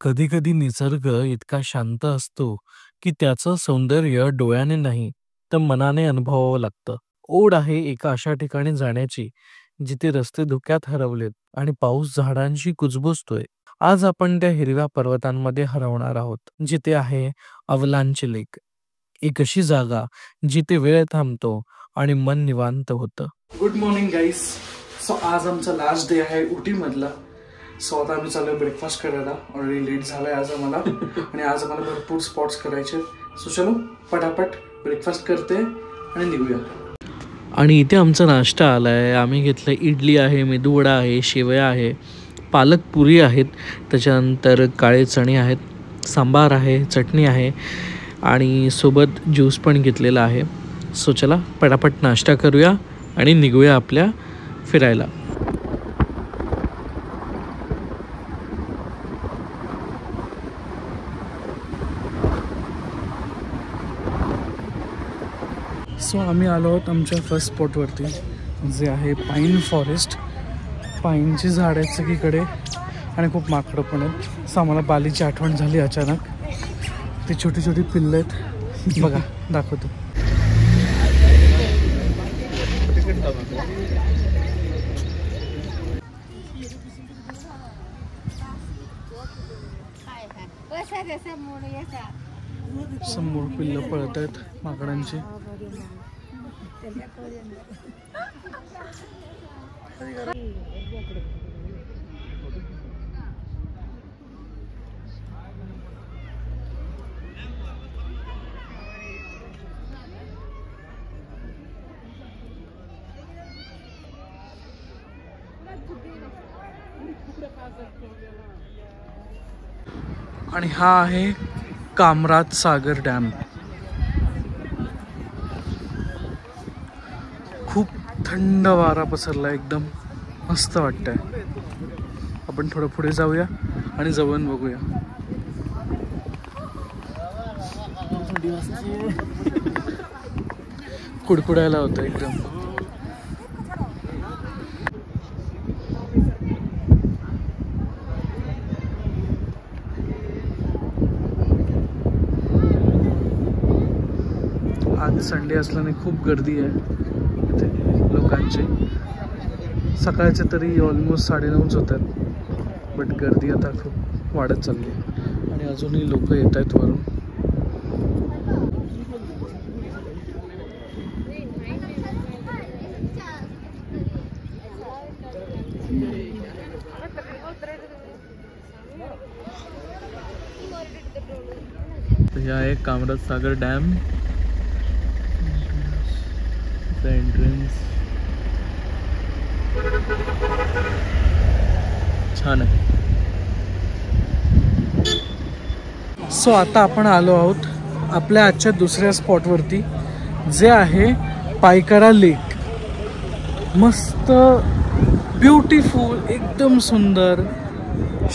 कधी कधी निसर्ग इतका शांत असतो की त्याचं सौंदर्य डोळ्याने नाही तर मनाने अनुभवावं लागतं. ओढ आहे एका अशा ठिकाणी जाण्याची जिथे रस्ते धुक्यात हरवलेत आणि पाऊस झाडांशी कुजबुजतोय. आज आपण त्या हिरव्या पर्वतांमध्ये हरवणार आहोत जिथे आहे अवलांच लेक. एक अशी जागा जिथे वेळ थांबतो आणि मन निवांत होतं. गुड मॉर्निंग गाईस. सो आज आमचा लास्ट डे आहे उटी मधला. सो आता आम्ही चालू ब्रेकफास्ट करायला. ऑलरेडी लेट झालाय आज आम्हाला आणि आज आम्हाला भरपूर स्पॉट्स करायचे. सो चलो पटापट ब्रेकफास्ट करते आणि निघूया. आणि इथे आमचा नाश्ता आलाय. आम्ही घेतलं इडली आहे, मेदूवडा आहे, शेवया आहे, पालक पुरी आहेत, त्याच्यानंतर काळे चणे आहेत, सांबार आहे, चटणी आहे आणि सोबत ज्यूस पण घेतलेला आहे. सो चला पटापट नाश्ता करूया आणि निघूया आपल्या फिरायला. सो आम्ही आलो आहोत आमच्या फर्स्ट स्पॉटवरती जे आहे पाईन फॉरेस्ट. पाईनची झाड आहेत सगळीकडे आणि खूप माकडं पण आहेत. सो आम्हाला बालीची आठवण झाली अचानक. ती छोटी छोटी पिल्लं आहेत बघा, दाखवतो. समोर पिल्लं पळत आहेत माकडांची. आणि हा आहे कामराज सागर डॅम. खूप थंड वारा पसरला, एकदम मस्त वाटतंय. आपण थोडं पुढे जाऊया आणि जवळून बघूया. कुडकुडायला होतं एकदम. आज संडे असल्याने खूप गर्दी आहे इथे लोकांची. सकाळचे तरी ऑलमोस्ट 9:30 होतात, बट गर्दी आता खूप वाढत चालली आहे आणि अजूनही लोक येत आहेत वरून. हे आहे कामराज सागर डॅम. एंट्रन्स छान आहे. सो आता आपण आलो आहोत आपल्या आजच्या दुसऱ्या स्पॉटवरती जे आहे पायकरा लेक. मस्त, ब्युटिफुल, एकदम सुंदर,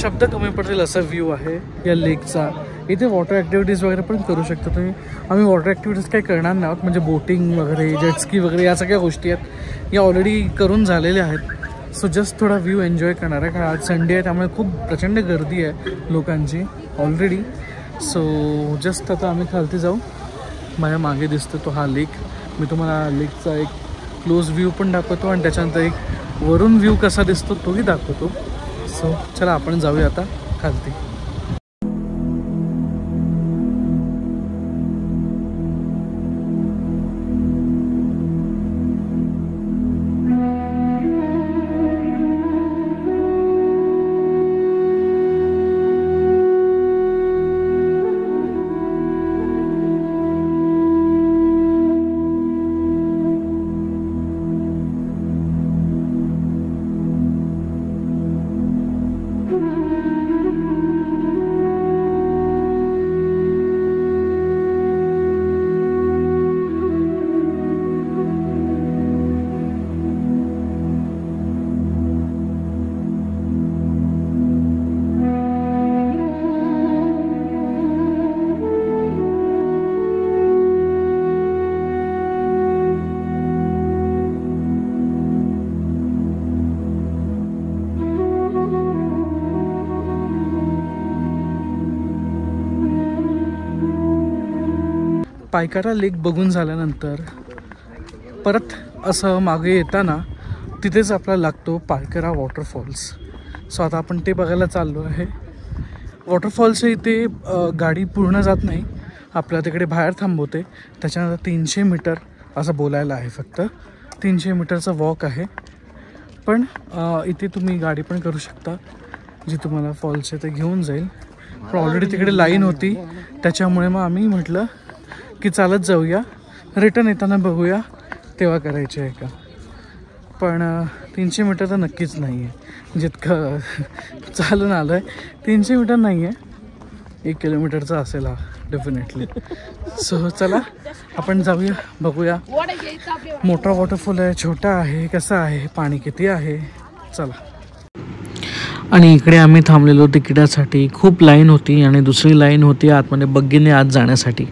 शब्द कमी पडतील असा व्ह्यू आहे या लेकचा. इथे वॉटर ॲक्टिव्हिटीज वगैरे पण करू शकता तुम्ही. आम्ही वॉटर ॲक्टिव्हिटीज काही करणार नाही आहोत, म्हणजे बोटिंग वगैरे, जेटस्की वगैरे या सगळ्या गोष्टी आहेत या ऑलरेडी करून झालेल्या आहेत. सो जस्ट थोडा व्ह्यू एन्जॉय करणार आहे, कारण आज संडे आहे त्यामुळे खूप प्रचंड गर्दी आहे लोकांची ऑलरेडी. सो जस्ट आता आम्ही खालती जाऊ. माझ्या मागे दिसतो तो हा लेक. मी तुम्हाला लेकचा एक क्लोज व्ह्यू पण दाखवतो आणि त्याच्यानंतर एक वरून व्ह्यू कसा दिसतो तोही दाखवतो. सो चला आपण जाऊया आता खालती. पायकारा लेक बघून झाल्यानंतर परत असं मागे येताना तिथेच आपल्याला लागतो पायकारा वॉटरफॉल्स. सो आता आपण ते बघायला चाललो आहे. वॉटरफॉल्सच्या इथे गाडी पूर्ण जात नाही, आपल्या तिकडे बाहेर थांबवते. त्याच्यानंतर 300 मीटर असं बोलायला आहे, फक्त 300 मीटरचा वॉक आहे. पण इथे तुम्ही गाडी पण करू शकता जी तुम्हाला फॉल्स ते घेऊन जाईल. पण ऑलरेडी तिकडे लाईन होती, त्याच्यामुळे मग आम्ही म्हटलं की चालत जाऊया, रिटर्न येताना बघूया तेव्हा करायचे आहे का. पण 300 मीटर तर नक्कीच नाही आहे, जितकं चालून आलं आहे 300 मीटर नाही आहे, 1 किलोमीटरचा असेल हा डेफिनेटली. सो चला आपण जाऊया, बघूया. मोठा वॉटरफॉल आहे, छोटा आहे, कसा आहे, पाणी किती आहे, चला. आणि इकडे आम्ही थांबलेलो तिकिटासाठी. खूप लाईन होती आणि दुसरी लाईन होती आतमध्ये बग्गीने आत जाण्यासाठी.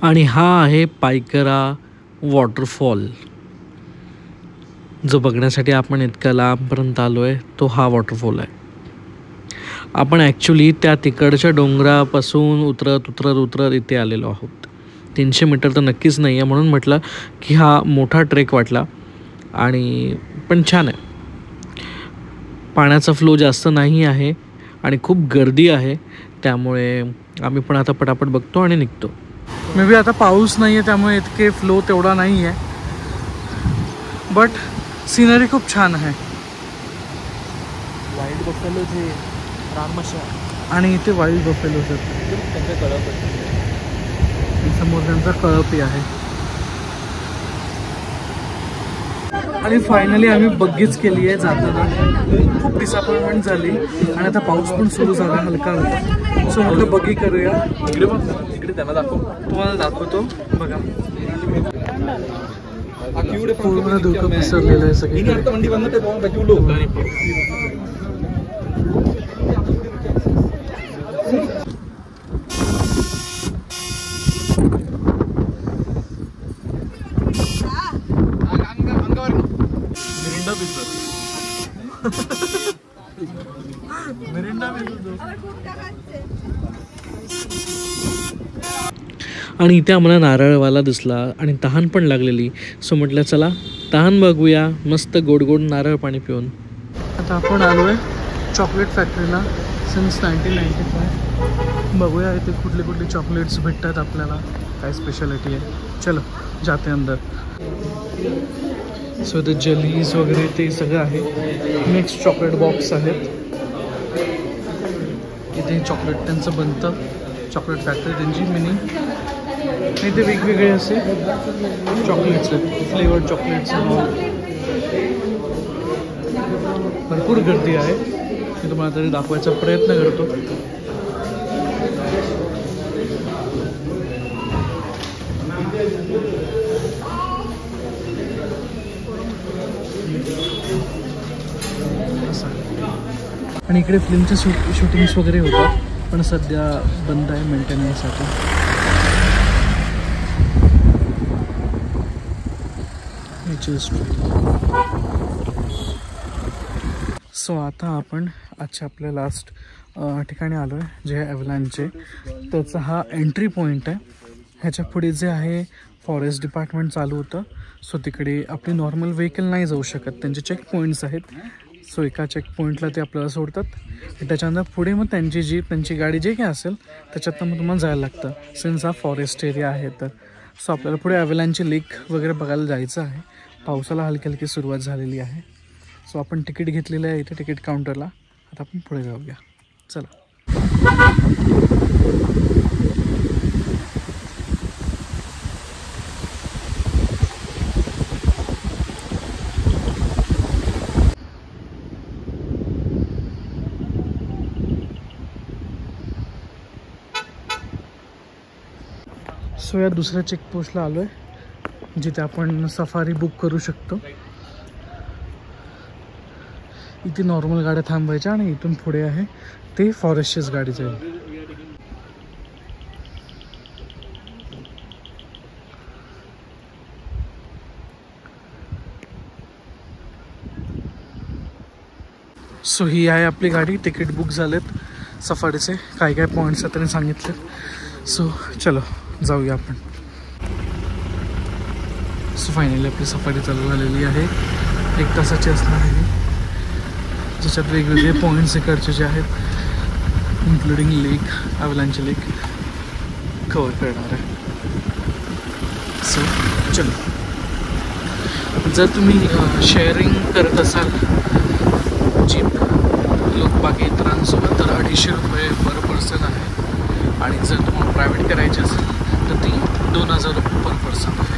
आणि हा आहे पायकारा वॉटरफॉल, जो बघण्यासाठी आपण इतक्या लांबपर्यंत आलो आहे. तो हा वॉटरफॉल आहे. आपण ॲक्च्युली त्या तिकडच्या डोंगरापासून उतरत इथे आलेलो आहोत. 300 मीटर तर नक्कीच नाही आहे, म्हणून म्हटलं की हा मोठा ट्रेक वाटला. आणि पण छान आहे. पाण्याचा फ्लो जास्त नाही आहे आणि खूप गर्दी आहे, त्यामुळे आम्ही पण आता पटापट बघतो आणि निघतो. मे बी आता पाऊस नाही आहे, त्यामुळे इतके फ्लो तेवढा नाही आहे, बट सिनरी खूप छान आहे. वाईल्ड बफेलो जे रानमाशा आणि इथे वाईल्ड बफेलो त्यांच्या कळप समोर त्यांचा कळपही आहे. आणि फायनली आम्ही बग्गीच केली आहे. जाताना खूप डिसअपॉइंटमेंट झाली आणि आता पाऊस पण सुरू झाला, हलका होता. सो म्हटलं बग्गी करूया. इकडे त्यांना तुम्हाला दाखवतो बघा. पूर्ण धुकं पसरलेलं आहे सगळीकडे. आणि इथे आम्हाला नारळवाला दिसला आणि तहान पण लागलेली. सो म्हटलं चला तहान बघूया, मस्त गोड गोड नारळ पाणी पिऊन. आता आपण आलो आहे चॉकलेट फॅक्टरीला सिन्स 1995. बघूया इथे कुठले कुठले चॉकलेट्स भेटतात आपल्याला, काय स्पेशालिटी आहे. चलो जाते अंदर. सो ते जेलीज वगैरे ते सगळं आहे. मिक्स चॉकलेट बॉक्स आहेत. इथे चॉकलेट त्यांचं बनतं, चॉकलेट फॅक्टरी त्यांची मिनी. इथे वेगवेगळे असे चॉकलेट्स आहेत, फ्लेवर्ड चॉकलेट्स. भरपूर गर्दी आहे. मी तुम्हाला तरी दाखवायचा प्रयत्न करतो. आणि इकडे फिल्मचे शूटिंग्स वगैरे होतात, पण सध्या बंद आहे मेंटेनन्ससाठी. सो आता आपण आजच्या आपल्या लास्ट ठिकाणी आलो आहे, जे आहे अवलांचे. त्याचा हा एंट्री पॉईंट आहे. ह्याच्या पुढे जे आहे फॉरेस्ट डिपार्टमेंट चालू होतं. सो तिकडे आपली नॉर्मल व्हेकल नाही जाऊ शकत, त्यांचे चेक पॉईंट्स आहेत. सो एका चेक पॉईंटला ते आपल्याला सोडतात. त्याच्यानंतर पुढे मग त्यांची जीप, त्यांची गाडी जे काही असेल त्याच्यातनं मग तुम्हाला जायला लागतं, सिन्स हा फॉरेस्ट एरिया आहे तर. सो आपल्याला पुढे अवेलांची लेक वगैरे बघायला जायचं आहे. पावसाला हलकी हलकी सुरुवात झालेली आहे. सो आपण तिकीट घेतलेलं आहे इथे तिकीट काउंटरला. आता आपण पुढे जाऊया, चला. सो या दुसऱ्या चेकपोस्टला आलो आहे, जिथे आपण सफारी बुक करू शकतो. इथे नॉर्मल गाड्या थांबायच्या आणि इथून पुढे आहे ते फॉरेस्टचीच गाडी जाईल. सो ही आहे आपली गाडी. तिकीट बुक झालेत सफारीचे, काय काय पॉईंट्स आहेत त्यांनी सांगितलेत. सो चलो जाऊया आपण. सो फायनली आपली सफारी चालू झालेली आहे. 1 तासाची असणार आहे, ज्याच्यात वेगवेगळे पॉईंट्स इकडचे जे आहेत, इन्क्लुडिंग लेक, अवलांची लेक कवर करणार आहे. सो चलो. जर तुम्ही शेअरिंग करत असाल जीप लोकबाकी इतरांसोबत तर 250 रुपये पर पर्सन आहे. आणि जर तुम्हाला प्रायव्हेट करायची असेल तर ती 2000 रुपये पर पर्सन आहे.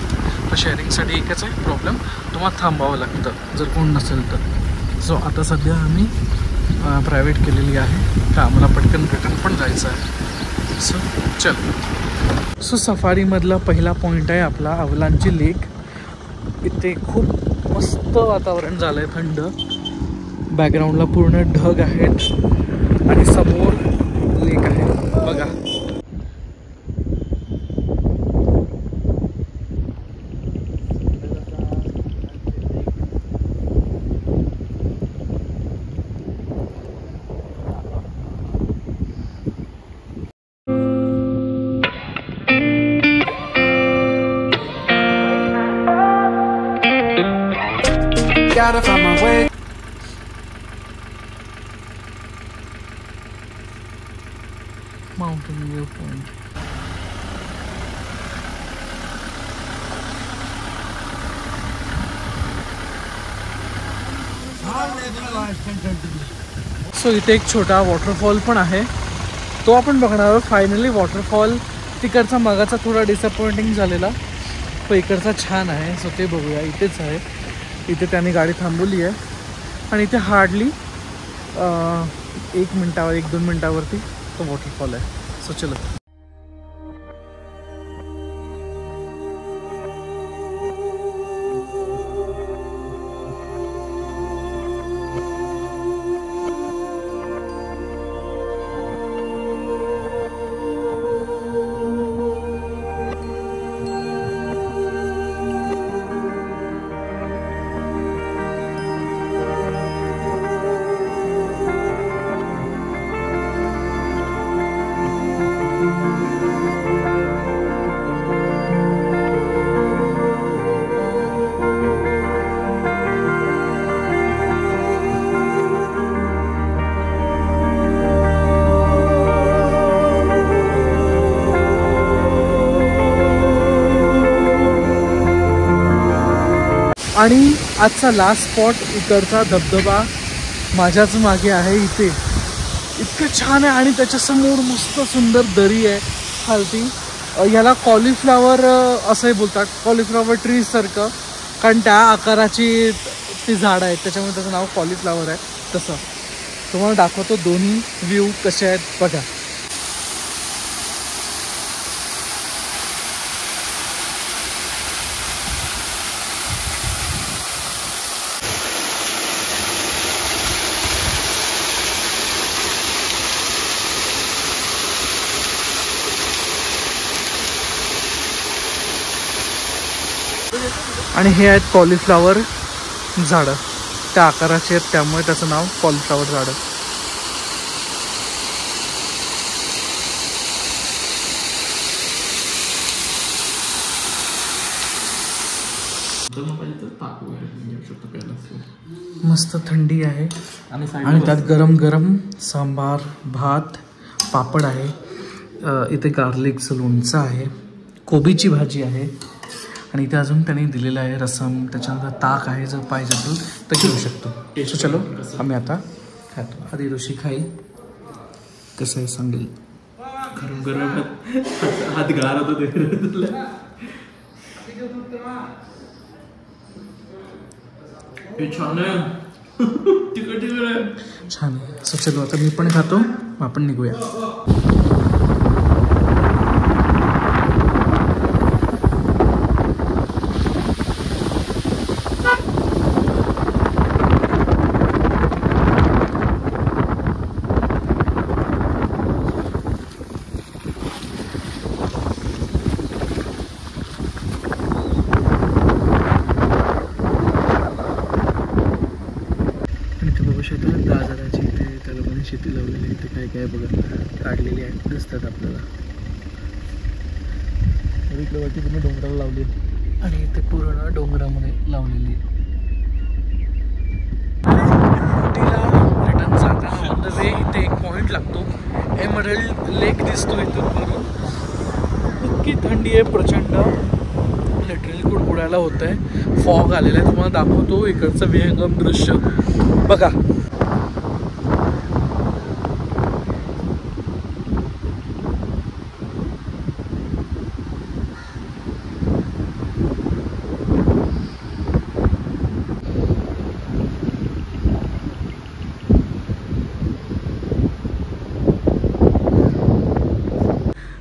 तर शेअरिंगसाठी एकच आहे प्रॉब्लेम, तुम्हाला थांबावं लागतं जर कोण नसेल तर. सो आता सध्या आम्ही प्रायव्हेट केलेली आहे का आम्हाला पटकन रिटर्न पण जायचं आहे. सो चल. सो सफारीमधला पहिला पॉईंट आहे आपला अवलांची लेक. इथे खूप मस्त वातावरण झालं आहे, थंड. बॅकग्राऊंडला पूर्ण ढग आहेत आणि समोर लेक आहे बघा. Gotta find my way. Mountain view point. So इथे एक छोटा वॉटरफॉल पण आहे, तो आपण बघणार आहोत. Finally waterfall. तिकडचा मगाचा थोडा डिसअपॉइंटिंग झालेला, तो इकडचा छान आहे. सो ते बघूया. इथेच आहे, इथे त्याने गाडी थांबवली आहे आणि इथे हार्डली 1-2 मिनटावरती तो वॉटरफॉल आहे. सो चलो. आणि आजचा लास्ट स्पॉट इकडचा धबधबा माझ्याच मागे आहे. इथे इतकं छान आहे आणि त्याच्यासमोर मस्त सुंदर दरी आहे खालती. ह्याला कॉलीफ्लावर असंही बोलतात, कॉलीफ्लावर ट्री सारखं, कारण त्या आकाराची ती झाडं आहेत त्याच्यामुळे त्याचं नाव कॉलीफ्लावर आहे. तसं तुम्हाला दाखवतो दोन्ही व्ह्यू कसे आहेत बघा. आणि हे आहेत कॉलीफ्लावर झाडं, त्या आकाराचे आहेत त्यामुळे त्याचं नाव कॉलीफ्लावर झाडं. मस्त थंडी आहे आणि त्यात गरम गरम सांबार, भात, पापड आहे. इथे गार्लिकचं लोणचं आहे, कोबीची भाजी आहे आणि इथे अजून त्यांनी दिलेलं आहे रसम, त्याच्यानंतर ताक आहे. जर पाहिजे असेल तर घेऊ शकतो. सो चलो आम्ही आता खातो. आधी ऋषी खाई कसं आहे सांगेल. गरम गरम हात गार होतो ते छान आहे. तिकट छान आहे. सो चलो आता मी पण खातो, मग आपण निघूया. गाजराची इथे त्या लोकांनी शेती लावलेली, इथे काय काय बघा काढलेली आहे दिसतात आपल्याला. इकडे वरती तुम्ही डोंगराला लावली आणि इथे पूर्ण डोंगरामध्ये लावलेली. रिटर्न जाताना ऑन द वे इथे एक पॉईंट लागतो, एमरल्ड लेक दिसतो इथून वरून. इतकी थंडी आहे प्रचंड, लिटरली कुडकुडायला होत आहे. फॉग आलेला आहे, तुम्हाला दाखवतो इकडचं विहंगम दृश्य बघा.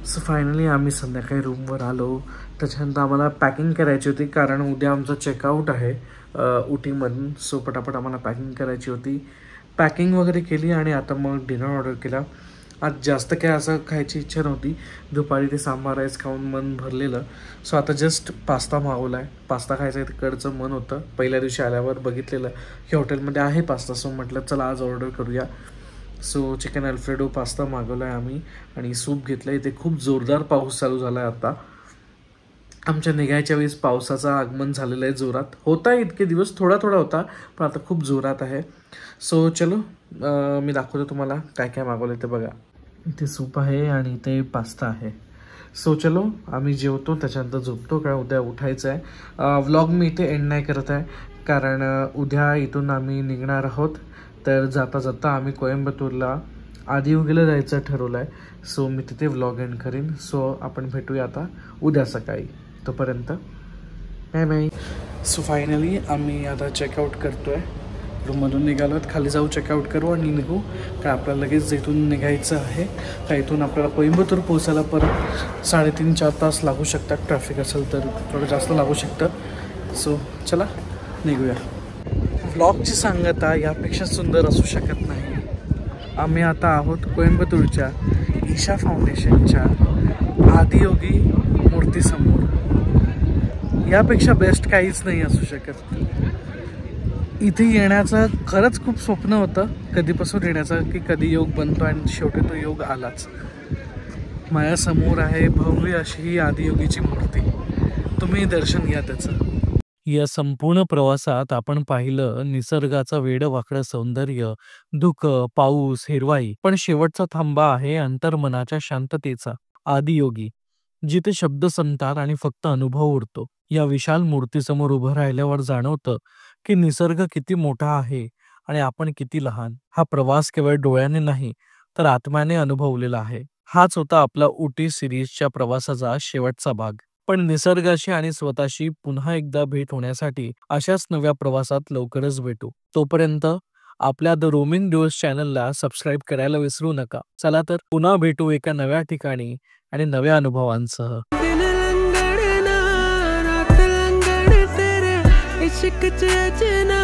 सो फायनली आम्ही संध्याकाळी रूमवर आलो. त्याच्यानंतर आम्हाला पॅकिंग करायची होती कारण उद्या आमचं चेकआउट आहे उटीमधून. सो पटापट आम्हाला पॅकिंग करायची होती. पॅकिंग वगैरे केली आणि आता मग डिनर ऑर्डर केला. आज जास्त काय असं खायची इच्छा नव्हती, दुपारी ते सांबार राईस खाऊन मन भरलेलं. सो आता जस्ट पास्ता मागवला आहे. पास्ता खायचं तिकडचं मन होतं, पहिल्या दिवशी आल्यावर बघितलेलं की हॉटेलमध्ये आहे पास्ता. सो म्हटलं चला आज ऑर्डर करूया. सो चिकन अल्फ्रेडो पास्ता मागवला आहे आम्ही आणि सूप घेतलं. इथे खूप जोरदार पाऊस चालू झाला आहे आता. आमच्या निघायच्या वेळेस पावसाचं आगमन झालेलं आहे जोरात. होता इतके दिवस थोडा थोडा होता, पण आता खूप जोरात आहे. सो चलो मी दाखवतो तुम्हाला काय काय मागवलं ते बघा. इथे सूप आहे आणि इथे पास्ता आहे. सो चलो आम्ही जेवतो, त्याच्यानंतर झोपतो, काय उद्या उठायचं आहे. व्लॉग मी इथे एंड नाही करत आहे कारण उद्या इथून आम्ही निघणार आहोत. तर जाता जाता आम्ही कोइंबतूरला आदियोगीला जायचं ठरवलं आहे. सो मी तिथे व्लॉग एंड करीन. सो आपण भेटूया आता उद्या सकाळी. तोपर्यंत बाय बाय. सो फायनली आम्ही आता चेकआउट करतो आहे. रूममधून निघालो आहेत, खाली जाऊ चेकआउट करू आणि निघू. काय आपल्याला लगेच इथून निघायचं आहे. काय इथून आपल्याला कोइंबतूर पोहोचायला परत 3.5-4 तास लागू शकतात. ट्रॅफिक असेल तर थोडं जास्त लागू शकतं. सो चला निघूया. व्लॉगची सांगता यापेक्षा सुंदर असू शकत नाही. आम्ही आता आहोत कोइंबतूरच्या ईशा फाउंडेशनच्या आदियोगी मूर्तीसमोर. यापेक्षा बेस्ट काहीच नाही असू शकत. इथे येण्याचं खरंच खूप स्वप्न होतं कधीपासून येण्याचं, की कधी योग बनतो आणि शेवटी तो योग आलाच. माझ्यासमोर आहे भव्य अशी ही आदियोगीची मूर्ती. तुम्ही दर्शन घ्या त्याचं. या संपूर्ण प्रवासात आपण पाहिलं निसर्गाचं वेडवाकडं सौंदर्य, धुकं, पाऊस, हिरवाई, पण शेवटचा थांबा आहे अंतर्मनाच्या शांततेचा. आदियोगी, जिथे शब्द संपतात आणि फक्त अनुभव उरतो. या विशाल मूर्तीसमोर उभं राहिल्यावर जाणवतं की निसर्ग किती मोठा आहे आणि आपण किती लहान. हा प्रवास केवळ डोळ्याने नाही तर आत्म्याने अनुभवलेला आहे. हाच होता आपला उटी सिरीजच्या प्रवासाचा शेवटचा भाग. पण निसर्गाशी आणि स्वतःशी पुन्हा एकदा भेट होण्यासाठी अशाच नव्या प्रवासात लवकरच भेटू. तोपर्यंत आपल्या द रोमिंग ड्युअर्स चॅनलला सबस्क्राईब करायला विसरू नका. चला तर पुन्हा भेटू एका नव्या ठिकाणी आणि नव्या अनुभवांसह. इश्क च अचना